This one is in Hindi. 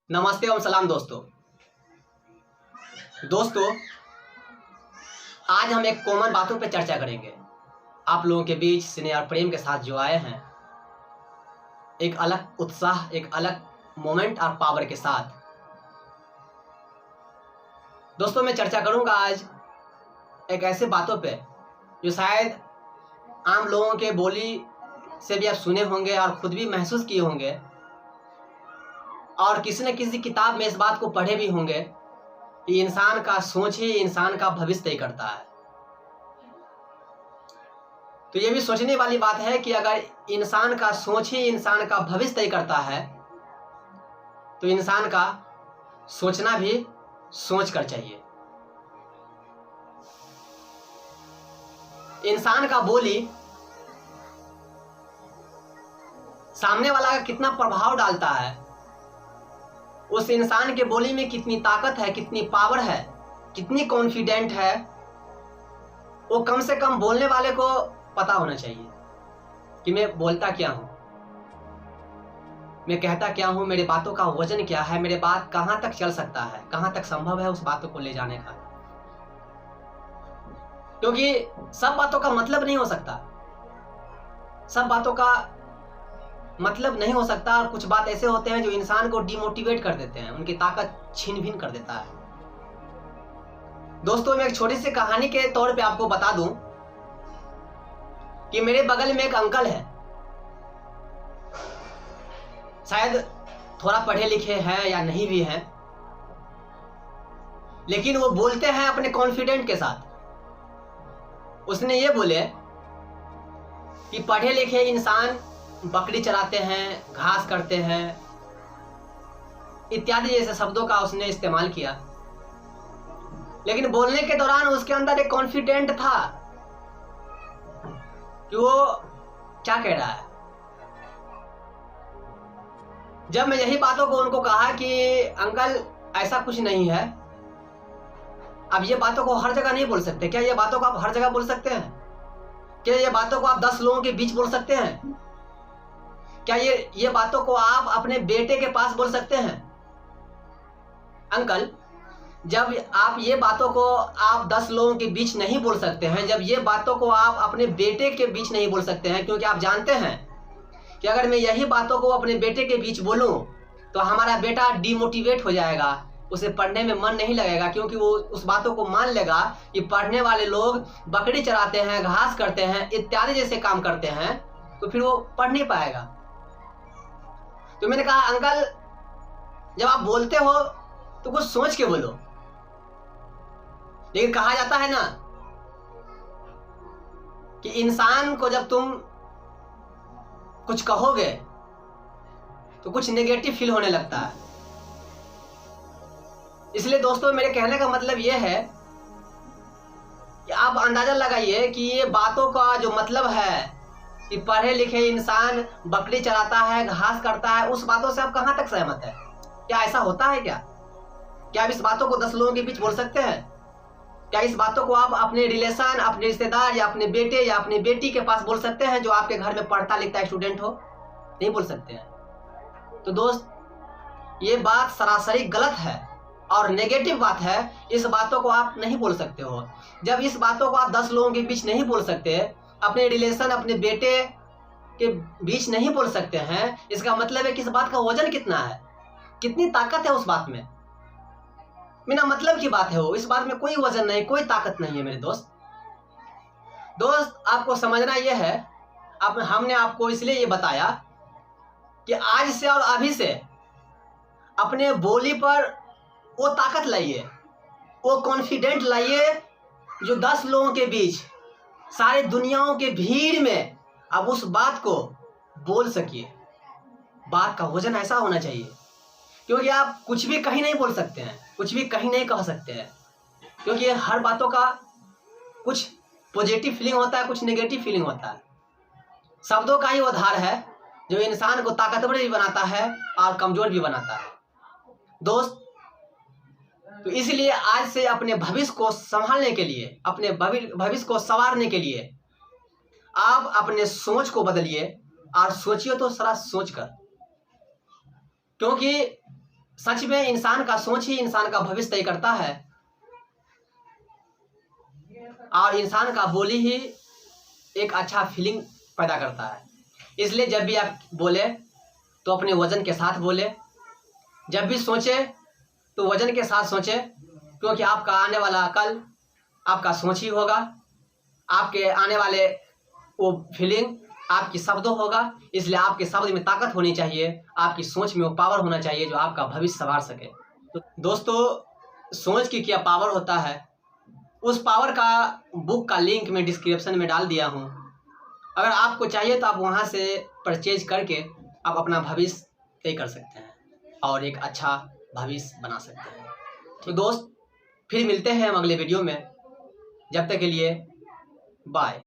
नमस्ते और सलाम दोस्तों। आज हम एक कॉमन बातों पे चर्चा करेंगे। आप लोगों के बीच स्नेह और प्रेम के साथ जो आए हैं, एक अलग उत्साह, एक अलग मोमेंट और पावर के साथ। दोस्तों, मैं चर्चा करूंगा आज एक ऐसे बातों पे जो शायद आम लोगों के बोली से भी आप सुने होंगे और खुद भी महसूस किए होंगे, और किसी न किसी किताब में इस बात को पढ़े भी होंगे कि इंसान का सोच ही इंसान का भविष्य तय करता है। तो ये भी सोचने वाली बात है कि अगर इंसान का सोच ही इंसान का भविष्य तय करता है तो इंसान का सोचना भी सोच कर चाहिए। इंसान का बोली सामने वाला का कितना प्रभाव डालता है, उस इंसान के बोली में कितनी ताकत है, कितनी पावर है, कितनी कॉन्फिडेंट है, वो कम से कम बोलने वाले को पता होना चाहिए कि मैं बोलता क्या हूं, मैं कहता क्या हूं, मेरी बातों का वजन क्या है, मेरे बात कहां तक चल सकता है, कहां तक संभव है उस बातों को ले जाने का। क्योंकि सब बातों का मतलब नहीं हो सकता, सब बातों का मतलब नहीं हो सकता, और कुछ बात ऐसे होते हैं जो इंसान को डिमोटिवेट कर देते हैं, उनकी ताकत छीन भिन कर देता है। दोस्तों, मैं एक छोटी सी कहानी के तौर पे आपको बता दूं कि मेरे बगल में एक अंकल है, शायद थोड़ा पढ़े लिखे हैं या नहीं भी हैं, लेकिन वो बोलते हैं अपने कॉन्फिडेंट के साथ। उसने ये बोले कि पढ़े लिखे इंसान बकरी चराते हैं, घास करते हैं, इत्यादि जैसे शब्दों का उसने इस्तेमाल किया, लेकिन बोलने के दौरान उसके अंदर एक कॉन्फिडेंट था कि वो क्या कह रहा है। जब मैं यही बातों को उनको कहा कि अंकल ऐसा कुछ नहीं है, अब ये बातों को हर जगह नहीं बोल सकते। क्या ये बातों को आप हर जगह बोल सकते हैं? क्या ये बातों को आप 10 लोगों के बीच बोल सकते हैं? क्या ये बातों को आप अपने बेटे के पास बोल सकते हैं? अंकल, जब आप ये बातों को आप 10 लोगों के बीच नहीं बोल सकते हैं, जब ये बातों को आप अपने बेटे के बीच नहीं बोल सकते हैं, क्योंकि आप जानते हैं कि अगर मैं यही बातों को अपने बेटे के बीच बोलूं तो हमारा बेटा डिमोटिवेट हो जाएगा, उसे पढ़ने में मन नहीं लगेगा, क्योंकि वो उस बातों को मान लेगा कि पढ़ने वाले लोग बकरी चराते हैं, घास करते हैं, इत्यादि जैसे काम करते हैं, तो फिर वो पढ़ नहीं पाएगा। तो मैंने कहा, अंकल जब आप बोलते हो तो कुछ सोच के बोलो। लेकिन कहा जाता है ना कि इंसान को जब तुम कुछ कहोगे तो कुछ नेगेटिव फील होने लगता है। इसलिए दोस्तों, मेरे कहने का मतलब यह है कि आप अंदाजा लगाइए कि ये बातों का जो मतलब है कि पढ़े लिखे इंसान बकरी चराता है, घास करता है, उस बातों से आप कहां तक सहमत है? क्या ऐसा होता है? क्या आप इस बातों को 10 लोगों के बीच बोल सकते हैं? क्या इस बातों को आप अपने रिलेशन, अपने रिश्तेदार या अपने बेटे या अपनी बेटी के पास बोल सकते हैं जो आपके घर में पढ़ता लिखता स्टूडेंट हो? नहीं बोल सकते हैं। तो दोस्त, ये बात सरासरी गलत है और नेगेटिव बात है। इस बातों को आप नहीं बोल सकते हो। जब इस बातों को आप 10 लोगों के बीच नहीं बोल सकते, अपने रिलेशन, अपने बेटे के बीच नहीं बोल सकते हैं, इसका मतलब है कि इस बात का वजन कितना है, कितनी ताकत है उस बात में। बिना मतलब की बात है वो, इस बात में कोई वजन नहीं, कोई ताकत नहीं है मेरे दोस्त। आपको समझना यह है, हमने आपको इसलिए ये बताया कि आज से और अभी से अपने बोली पर वो ताकत लाइए, वो कॉन्फिडेंट लाइए जो 10 लोगों के बीच, सारे दुनियाओं के भीड़ में आप उस बात को बोल सकिए। बात का वजन ऐसा होना चाहिए, क्योंकि आप कुछ भी कहीं नहीं बोल सकते हैं, कुछ भी कहीं नहीं कह सकते हैं, क्योंकि हर बातों का कुछ पॉजिटिव फीलिंग होता है, कुछ नेगेटिव फीलिंग होता है। शब्दों का ही वो धार है जो इंसान को ताकतवर भी बनाता है और कमजोर भी बनाता है। दोस्त, तो इसलिए आज से अपने भविष्य को संभालने के लिए, अपने भविष्य को संवारने के लिए आप अपने सोच को बदलिए, और सोचिए तो सारा सोच कर, क्योंकि सच में इंसान का सोच ही इंसान का भविष्य तय करता है, और इंसान का बोली ही एक अच्छा फीलिंग पैदा करता है। इसलिए जब भी आप बोले तो अपने वजन के साथ बोले, जब भी सोचे तो वजन के साथ सोचे, क्योंकि आपका आने वाला कल आपका सोच ही होगा। आपके आने वाले वो फीलिंग आपकी शब्दों होगा। इसलिए आपके शब्द में ताकत होनी चाहिए, आपकी सोच में वो पावर होना चाहिए जो आपका भविष्य संवार सके। तो दोस्तों, सोच की क्या पावर होता है, उस पावर का बुक का लिंक मैं डिस्क्रिप्शन में डाल दिया हूँ। अगर आपको चाहिए तो आप वहाँ से परचेज करके आप अपना भविष्य तय कर सकते हैं और एक अच्छा भविष्य बना सकते हैं। तो दोस्त, फिर मिलते हैं हम अगले वीडियो में। जब तक के लिए बाय।